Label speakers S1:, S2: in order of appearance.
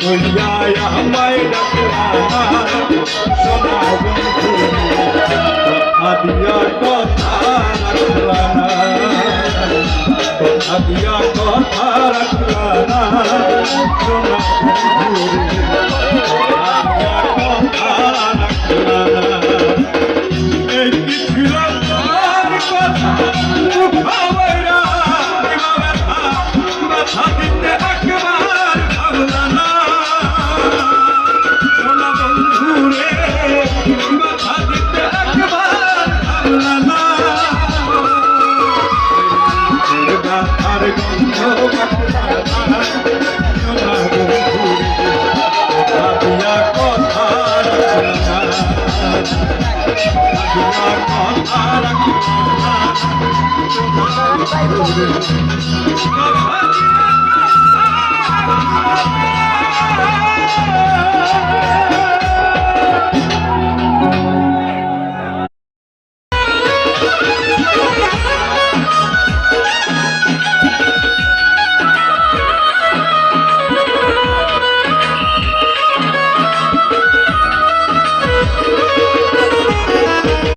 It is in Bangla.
S1: কইয়া আমায় ডাকলা সোনা বন্ধু আদিয়া কথা রাখলা না আদিয়া কথা রাখলা না সোনা বন্ধু আদিয়া কথা রাখলা না এই কি ছিল তোর কথা মুখাবরা ব্যথা দিতে একবার ভাবলা না সোনা বন্ধু রে ব্যথা দিতে একবার ভাবলা না ব্যথার গন্ধ কাটলা না সোনা বন্ধু রে আদিয়া কথা রাখলা না আদিয়া কথা রাখলা না সোনা বন্ধু রে